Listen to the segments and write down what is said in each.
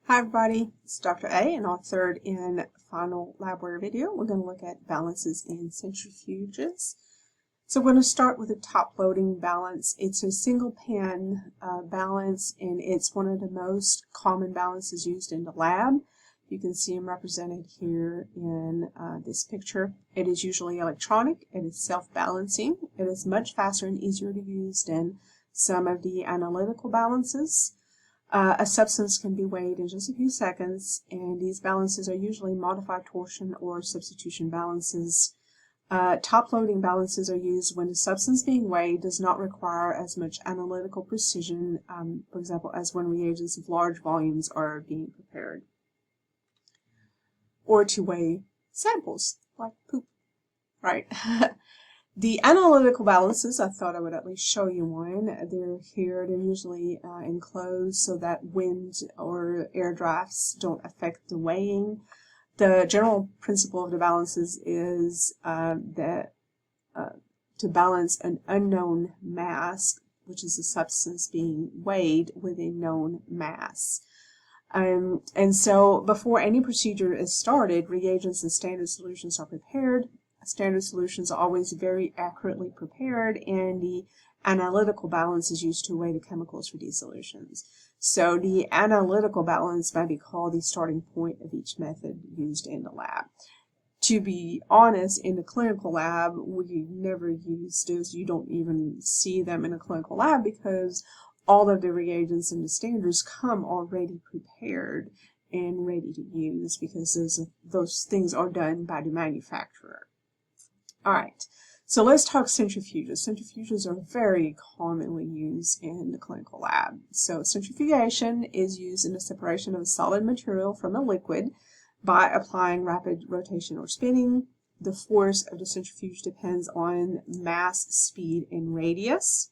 Hi everybody, it's Dr. A and our third and final Labware video. We're going to look at balances in centrifuges. So we're going to start with a top loading balance. It's a single pan balance, and it's one of the most common balances used in the lab. You can see them represented here in this picture. It is usually electronic. It is self-balancing. It is much faster and easier to use than some of the analytical balances. A substance can be weighed in just a few seconds, and these balances are usually modified torsion or substitution balances. Top-loading balances are used when the substance being weighed does not require as much analytical precision, for example, as when reagents of large volumes are being prepared. Or to weigh samples, like poop, right? The analytical balances, I thought I would at least show you one. They're here. They're usually enclosed so that wind or air drafts don't affect the weighing. The general principle of the balances is to balance an unknown mass, which is a substance being weighed, with a known mass. And so before any procedure is started, reagents and standard solutions are prepared. Standard solutions are always very accurately prepared, and the analytical balance is used to weigh the chemicals for these solutions. So the analytical balance might be called the starting point of each method used in the lab. To be honest, in the clinical lab, we never use those. You don't even see them in a clinical lab because all of the reagents and the standards come already prepared and ready to use, because those things are done by the manufacturer. All right, so let's talk centrifuges. Centrifuges are very commonly used in the clinical lab. So centrifugation is used in the separation of a solid material from a liquid by applying rapid rotation or spinning. The force of the centrifuge depends on mass, speed, and radius.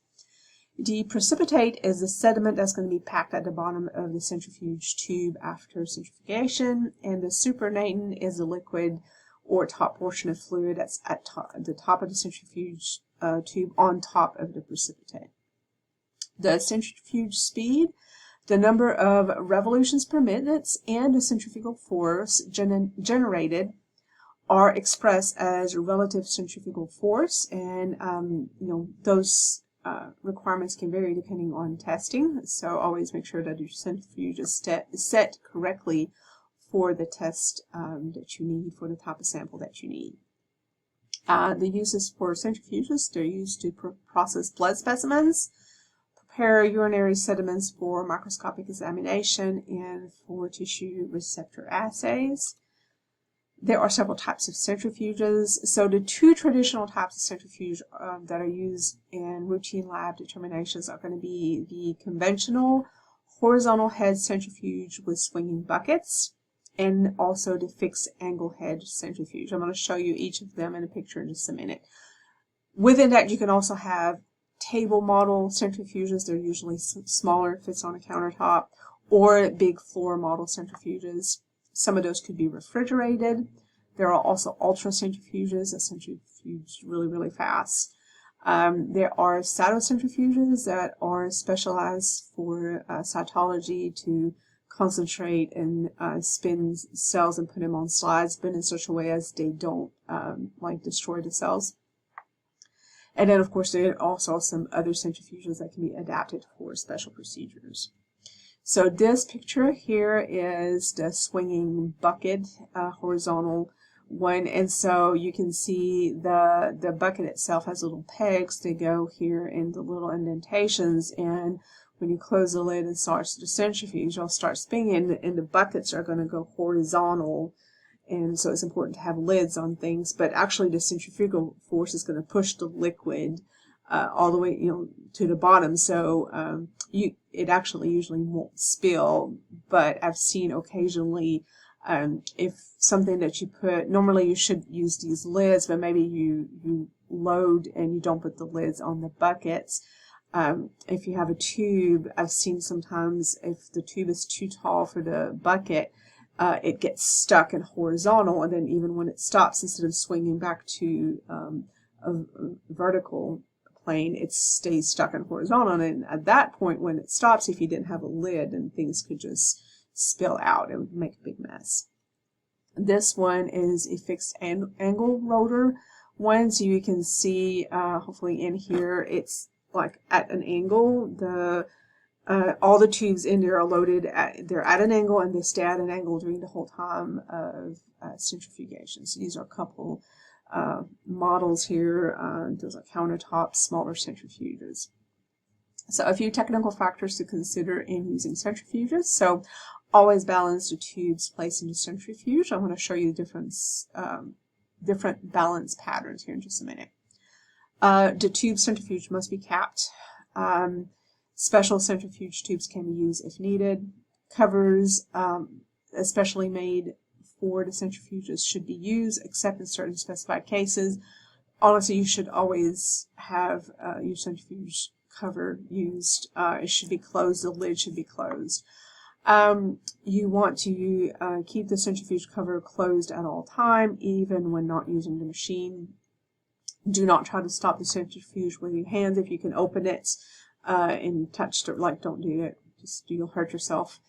The precipitate is the sediment that's going to be packed at the bottom of the centrifuge tube after centrifugation, and the supernatant is the liquid or top portion of fluid that's at the top of the centrifuge tube on top of the precipitate. The centrifuge speed, the number of revolutions per minute, and the centrifugal force generated are expressed as relative centrifugal force, and those requirements can vary depending on testing. So always make sure that your centrifuge is set correctly for the test that you need, for the type of sample that you need. The uses for centrifuges, they're used to process blood specimens, prepare urinary sediments for microscopic examination, and for tissue receptor assays. There are several types of centrifuges. So the two traditional types of centrifuge that are used in routine lab determinations are going to be the conventional horizontal head centrifuge with swinging buckets, and also the fixed angle head centrifuge. I'm going to show you each of them in a picture in just a minute. Within that, you can also have table model centrifuges. They're usually smaller, fits on a countertop, or big floor model centrifuges. Some of those could be refrigerated. There are also ultra centrifuges that centrifuge really, really fast. There are cytocentrifuges that are specialized for cytology, to concentrate and spin cells and put them on slides, but in such a way as they don't destroy the cells. And then, of course, there are also some other centrifuges that can be adapted for special procedures. So this picture here is the swinging bucket, horizontal one, and so you can see the bucket itself has little pegs. They go here in the little indentations, and when you close the lid and starts the centrifuge, you'll start spinning, and the buckets are going to go horizontal. And so it's important to have lids on things, but actually the centrifugal force is going to push the liquid all the way, to the bottom. So it actually usually won't spill, but I've seen occasionally if something that you put, normally you should use these lids, but maybe you load and you don't put the lids on the buckets. If you have a tube, I've seen sometimes if the tube is too tall for the bucket, it gets stuck in horizontal, and then even when it stops, instead of swinging back to a vertical plane, it stays stuck in horizontal. And at that point, when it stops, if you didn't have a lid, then things could just spill out. It would make a big mess. This one is a fixed angle rotor one, so you can see hopefully in here it's like at an angle. All the tubes in there are loaded they're at an angle, and they stay at an angle during the whole time of centrifugation. So these are a couple models here. Those are countertops, smaller centrifuges. So a few technical factors to consider in using centrifuges. So always balance the tubes placed in the centrifuge. I'm going to show you the different balance patterns here in just a minute. The tube centrifuge must be capped. Special centrifuge tubes can be used if needed. Covers, especially made for the centrifuges, should be used, except in certain specified cases. Honestly, you should always have your centrifuge cover used. It should be closed. The lid should be closed. You want to keep the centrifuge cover closed at all time, even when not using the machine. Do not try to stop the centrifuge with your hands. If you can open it and touch it, don't do it. You'll hurt yourself.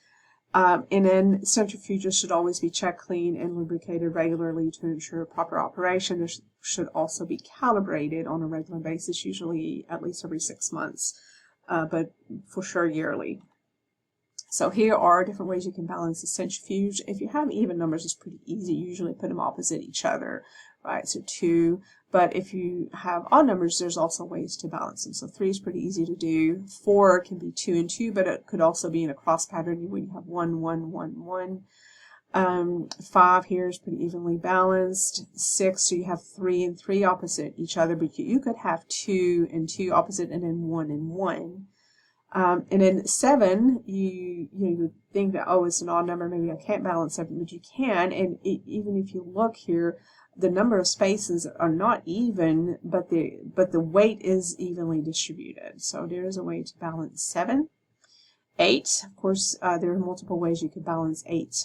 And then centrifuges should always be checked, clean, and lubricated regularly to ensure proper operation. They should also be calibrated on a regular basis, usually at least every 6 months, but for sure yearly. So here are different ways you can balance the centrifuge. If you have even numbers, it's pretty easy. You usually put them opposite each other, right? So 2. But if you have odd numbers, there's also ways to balance them. So 3 is pretty easy to do. 4 can be 2 and 2, but it could also be in a cross pattern when you have 1, 1, 1, 1. 5 here is pretty evenly balanced. 6, so you have 3 and 3 opposite each other, but you could have 2 and 2 opposite, and then 1 and 1. And then 7, you would think that, oh, it's an odd number, maybe I can't balance 7, but you can. And even if you look here, the number of spaces are not even, but the weight is evenly distributed. So there is a way to balance 7. 8, of course, there are multiple ways you could balance 8.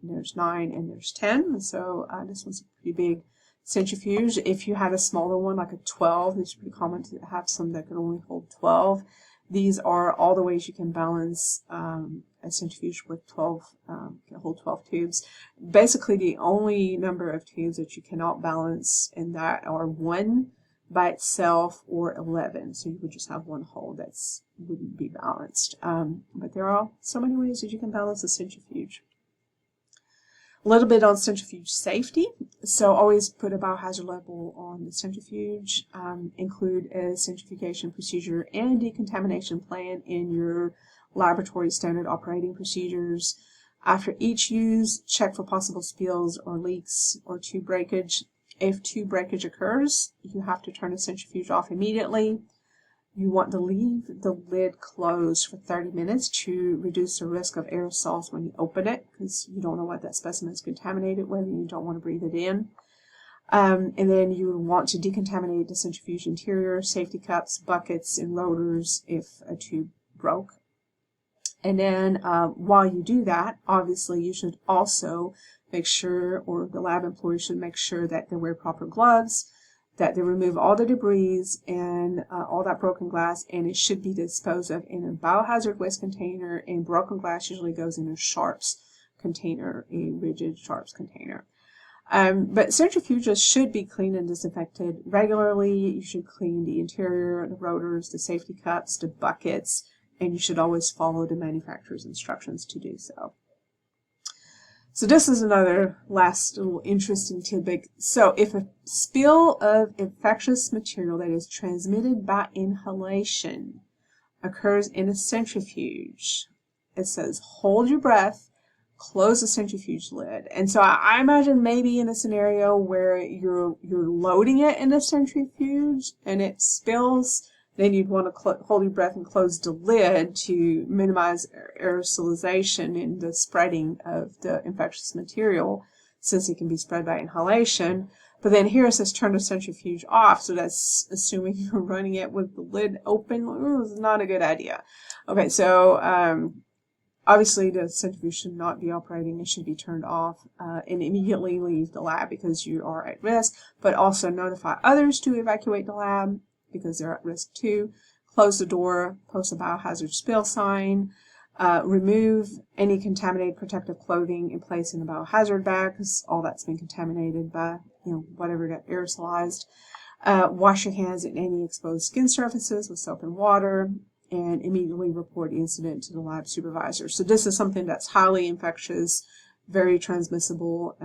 There's 9 and there's 10. So this one's a pretty big centrifuge. If you had a smaller one, like a 12, it's pretty common to have some that can only hold 12. These are all the ways you can balance a centrifuge with 12, can hold 12 tubes. Basically, the only number of tubes that you cannot balance in that are 1 by itself or 11. So you would just have one hole that wouldn't be balanced. But there are so many ways that you can balance a centrifuge. A little bit on centrifuge safety. So always put a biohazard label on the centrifuge. Include a centrifugation procedure and decontamination plan in your laboratory standard operating procedures. After each use, check for possible spills or leaks or tube breakage. If tube breakage occurs, you have to turn the centrifuge off immediately. You want to leave the lid closed for 30 minutes to reduce the risk of aerosols when you open it, because you don't know what that specimen is contaminated with and you don't want to breathe it in. And then you want to decontaminate the centrifuge interior, safety cups, buckets, and rotors if a tube broke. And then while you do that, obviously you should also make sure, or the lab employee should make sure that they wear proper gloves, that they remove all the debris and all that broken glass, and it should be disposed of in a biohazard waste container, and broken glass usually goes in a sharps container, a rigid sharps container. But centrifuges should be cleaned and disinfected regularly. You should clean the interior, the rotors, the safety cups, the buckets, and you should always follow the manufacturer's instructions to do so. So this is another last little interesting tidbit. So if a spill of infectious material that is transmitted by inhalation occurs in a centrifuge, it says hold your breath, close the centrifuge lid. And so I imagine maybe in a scenario where you're loading it in a centrifuge and it spills, then you'd want to hold your breath and close the lid to minimize aerosolization and the spreading of the infectious material, since it can be spread by inhalation. But then here it says turn the centrifuge off, so that's assuming you're running it with the lid open. It's not a good idea. Okay, so obviously the centrifuge should not be operating. It should be turned off and immediately leave the lab because you are at risk, but also notify others to evacuate the lab because they're at risk too. Close the door, post a biohazard spill sign. Remove any contaminated protective clothing and place in a biohazard bag because all that's been contaminated by whatever got aerosolized. Wash your hands and any exposed skin surfaces with soap and water, and immediately report the incident to the lab supervisor. So this is something that's highly infectious, very transmissible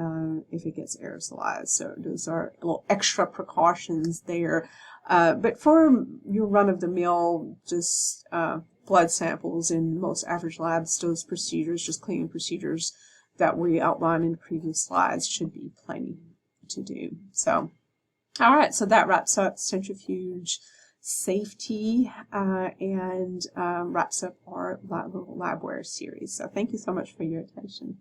if it gets aerosolized. So those are little extra precautions there. But for your run-of-the-mill, just blood samples in most average labs, those procedures, just cleaning procedures that we outlined in the previous slides, should be plenty to do. So, all right, so that wraps up centrifuge safety and wraps up our little Labware series. So thank you so much for your attention.